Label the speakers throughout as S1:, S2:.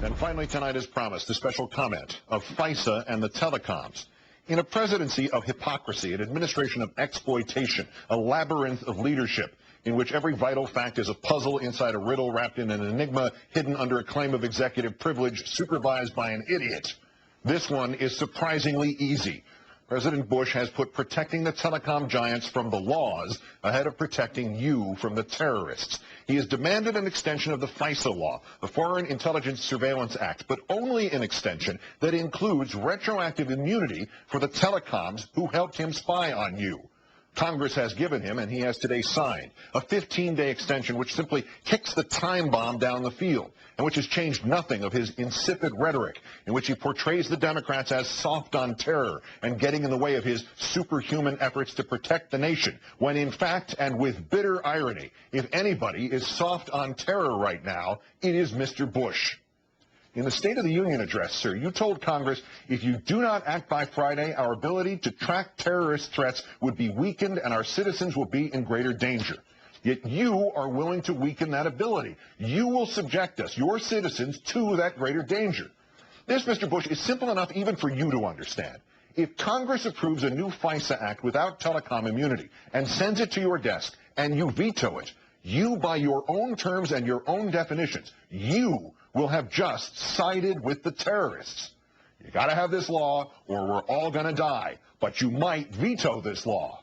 S1: And finally tonight, as promised, a special comment of FISA and the telecoms. In a presidency of hypocrisy, an administration of exploitation, a labyrinth of leadership, in which every vital fact is a puzzle inside a riddle wrapped in an enigma hidden under a claim of executive privilege supervised by an idiot, this one is surprisingly easy. President Bush has put protecting the telecom giants from the laws ahead of protecting you from the terrorists. He has demanded an extension of the FISA law, the Foreign Intelligence Surveillance Act, but only an extension that includes retroactive immunity for the telecoms who helped him spy on you. Congress has given him, and he has today signed, a 15-day extension which simply kicks the time bomb down the field, and which has changed nothing of his insipid rhetoric, in which he portrays the Democrats as soft on terror and getting in the way of his superhuman efforts to protect the nation, when in fact, and with bitter irony, if anybody is soft on terror right now, it is Mr. Bush. In the State of the Union address, sir, you told Congress, if you do not act by Friday, our ability to track terrorist threats would be weakened and our citizens will be in greater danger. Yet you are willing to weaken that ability. You will subject us, your citizens, to that greater danger. This, Mr. Bush, is simple enough even for you to understand. If Congress approves a new FISA Act without telecom immunity and sends it to your desk and you veto it, you, by your own terms and your own definitions, you will have just sided with the terrorists. You got to have this law or we're all going to die, but you might veto this law.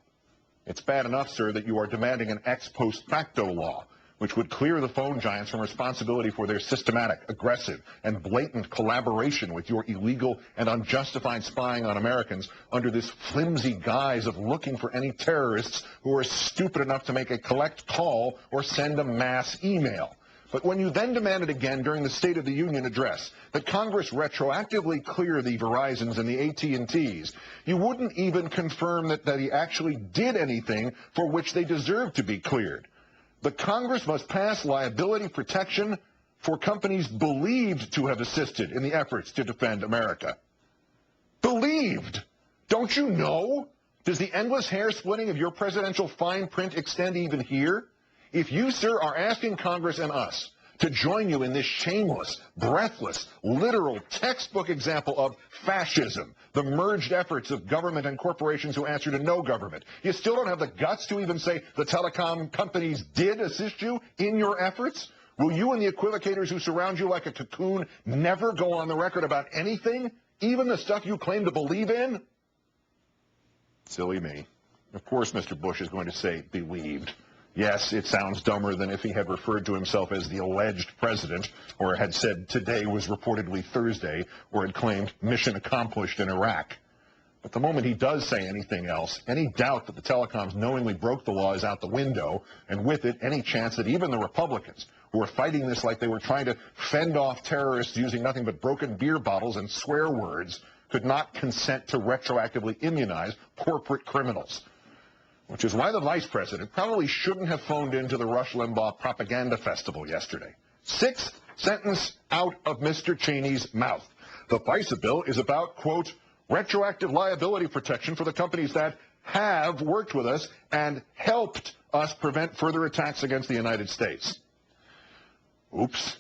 S1: It's bad enough, sir, that you are demanding an ex post facto law, which would clear the phone giants from responsibility for their systematic, aggressive, and blatant collaboration with your illegal and unjustified spying on Americans under this flimsy guise of looking for any terrorists who are stupid enough to make a collect call or send a mass email. But when you then demanded again during the State of the Union address that Congress retroactively clear the Verizons and the AT&Ts, you wouldn't even confirm that he actually did anything for which they deserve to be cleared. The Congress must pass liability protection for companies believed to have assisted in the efforts to defend America. Believed? Don't you know? Does the endless hair splitting of your presidential fine print extend even here? If you, sir, are asking Congress and us to join you in this shameless, breathless, literal, textbook example of fascism, the merged efforts of government and corporations who answer to no government, you still don't have the guts to even say the telecom companies did assist you in your efforts? Will you and the equivocators who surround you like a cocoon never go on the record about anything, even the stuff you claim to believe in? Silly me. Of course Mr. Bush is going to say believed. Yes, it sounds dumber than if he had referred to himself as the alleged president, or had said today was reportedly Thursday, or had claimed mission accomplished in Iraq. But the moment he does say anything else, any doubt that the telecoms knowingly broke the law is out the window, and with it, any chance that even the Republicans, who are fighting this like they were trying to fend off terrorists using nothing but broken beer bottles and swear words, could not consent to retroactively immunize corporate criminals. Which is why the vice president probably shouldn't have phoned into the Rush Limbaugh propaganda festival yesterday. Sixth sentence out of Mr. Cheney's mouth. The FISA bill is about, quote, retroactive liability protection for the companies that have worked with us and helped us prevent further attacks against the United States. Oops.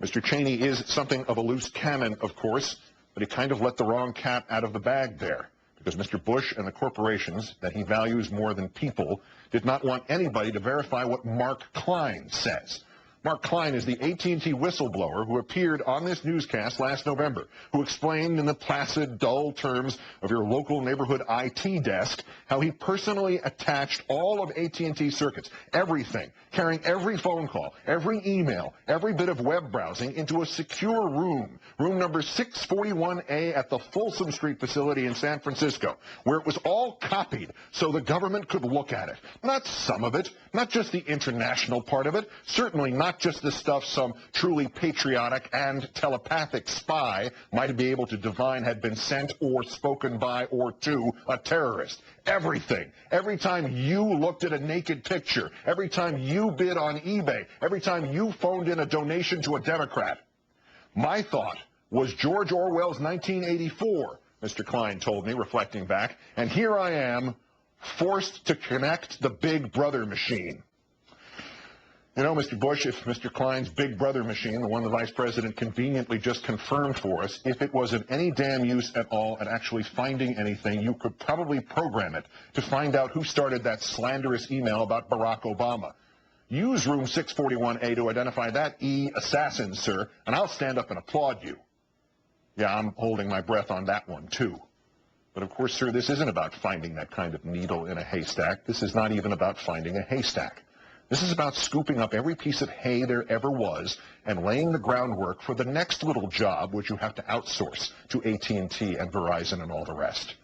S1: Mr. Cheney is something of a loose cannon, of course, but he kind of let the wrong cat out of the bag there. Because Mr. Bush and the corporations that he values more than people did not want anybody to verify what Mark Klein says. Mark Klein is the AT&T whistleblower who appeared on this newscast last November, who explained in the placid, dull terms of your local neighborhood IT desk how he personally attached all of AT&T circuits, everything, carrying every phone call, every email, every bit of web browsing into a secure room, room number 641A at the Folsom Street facility in San Francisco, where it was all copied so the government could look at it. Not some of it, not just the international part of it, certainly not just the stuff some truly patriotic and telepathic spy might be able to divine had been sent or spoken by or to a terrorist. Everything. Every time you looked at a naked picture, every time you bid on eBay, every time you phoned in a donation to a Democrat. My thought was George Orwell's 1984, Mr. Klein told me, reflecting back, and here I am, forced to connect the Big Brother machine. You know, Mr. Bush, if Mr. Klein's big brother machine, the one the vice president conveniently just confirmed for us, if it was of any damn use at all at actually finding anything, you could probably program it to find out who started that slanderous email about Barack Obama. Use room 641A to identify that assassin, sir, and I'll stand up and applaud you. Yeah, I'm holding my breath on that one, too. But of course, sir, this isn't about finding that kind of needle in a haystack. This is not even about finding a haystack. This is about scooping up every piece of hay there ever was and laying the groundwork for the next little job, which you have to outsource to AT&T and Verizon and all the rest.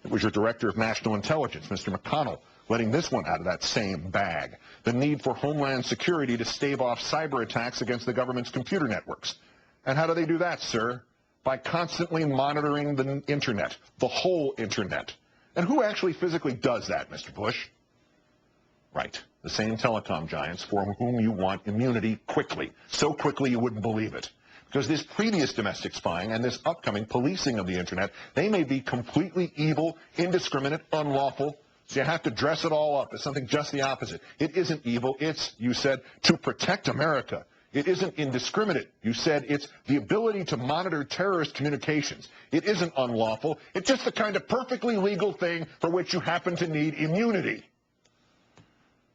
S1: It was your Director of National Intelligence, Mr. McConnell, letting this one out of that same bag. The need for Homeland Security to stave off cyber attacks against the government's computer networks. And how do they do that, sir? By constantly monitoring the Internet, the whole Internet. And who actually physically does that, Mr. Bush? Right, the same telecom giants for whom you want immunity quickly. So quickly you wouldn't believe it. Because this previous domestic spying and this upcoming policing of the Internet, they may be completely evil, indiscriminate, unlawful. So you have to dress it all up as something just the opposite. It isn't evil. It's, you said, to protect America. It isn't indiscriminate. You said it's the ability to monitor terrorist communications. It isn't unlawful. It's just the kind of perfectly legal thing for which you happen to need immunity.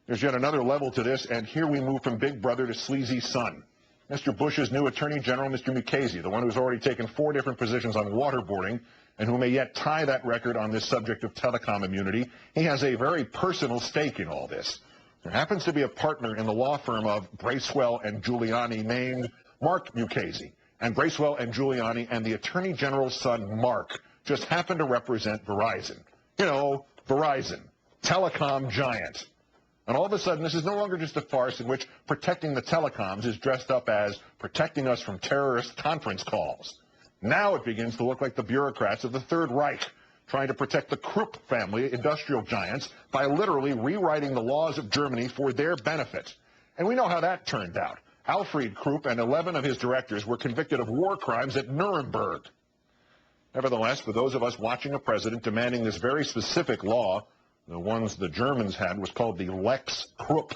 S1: There's yet another level to this, and here we move from big brother to sleazy son. Mr. Bush's new Attorney General, Mr. Mukasey, the one who's already taken 4 different positions on waterboarding and who may yet tie that record on this subject of telecom immunity, he has a very personal stake in all this. There happens to be a partner in the law firm of Bracewell and Giuliani named Mark Mukasey. And Bracewell and Giuliani and the Attorney General's son, Mark, just happen to represent Verizon. You know, Verizon, telecom giant. And all of a sudden, this is no longer just a farce in which protecting the telecoms is dressed up as protecting us from terrorist conference calls. Now it begins to look like the bureaucrats of the Third Reich, trying to protect the Krupp family, industrial giants, by literally rewriting the laws of Germany for their benefit. And we know how that turned out. Alfred Krupp and 11 of his directors were convicted of war crimes at Nuremberg. Nevertheless, for those of us watching a president demanding this very specific law, the ones the Germans had was called the Lex Krupp.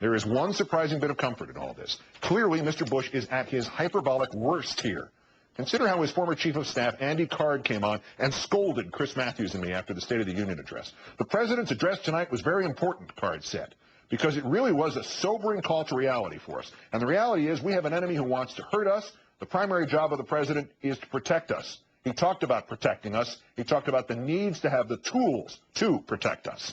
S1: There is one surprising bit of comfort in all this. Clearly, Mr. Bush is at his hyperbolic worst here. Consider how his former chief of staff, Andy Card, came on and scolded Chris Matthews and me after the State of the Union address. The president's address tonight was very important, Card said, because it really was a sobering call to reality for us. And the reality is we have an enemy who wants to hurt us. The primary job of the president is to protect us. He talked about protecting us. He talked about the needs to have the tools to protect us.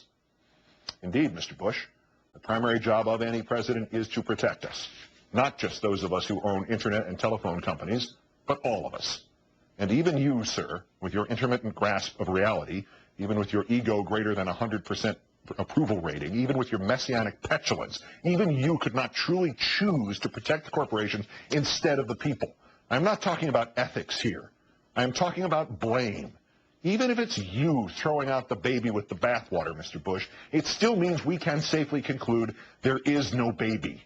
S1: Indeed, Mr. Bush, the primary job of any president is to protect us, not just those of us who own Internet and telephone companies, but all of us. And even you, sir, with your intermittent grasp of reality, even with your ego greater than 100% approval rating, even with your messianic petulance, even you could not truly choose to protect the corporations instead of the people. I'm not talking about ethics here. I'm talking about blame. Even if it's you throwing out the baby with the bathwater, Mr. Bush, it still means we can safely conclude there is no baby.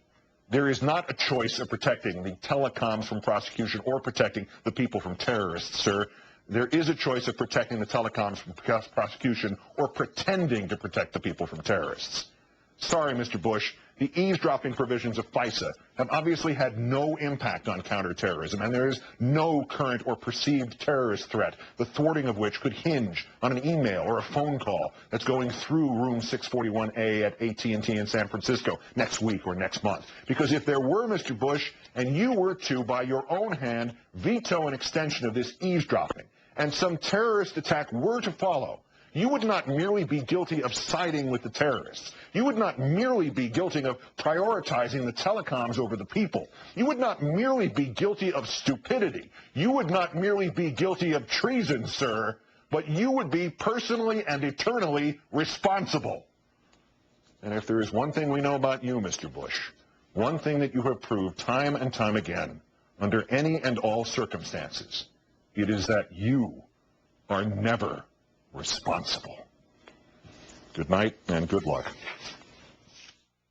S1: There is not a choice of protecting the telecoms from prosecution or protecting the people from terrorists, sir. There is a choice of protecting the telecoms from prosecution or pretending to protect the people from terrorists. Sorry, Mr. Bush, the eavesdropping provisions of FISA have obviously had no impact on counterterrorism, and there is no current or perceived terrorist threat, the thwarting of which could hinge on an email or a phone call that's going through room 641A at AT&T in San Francisco next week or next month. Because if there were, Mr. Bush, and you were to, by your own hand, veto an extension of this eavesdropping, and some terrorist attack were to follow, you would not merely be guilty of siding with the terrorists. You would not merely be guilty of prioritizing the telecoms over the people. You would not merely be guilty of stupidity. You would not merely be guilty of treason, sir, but you would be personally and eternally responsible. And if there is one thing we know about you, Mr. Bush, one thing that you have proved time and time again, under any and all circumstances, it is that you are never responsible. Good night and good luck.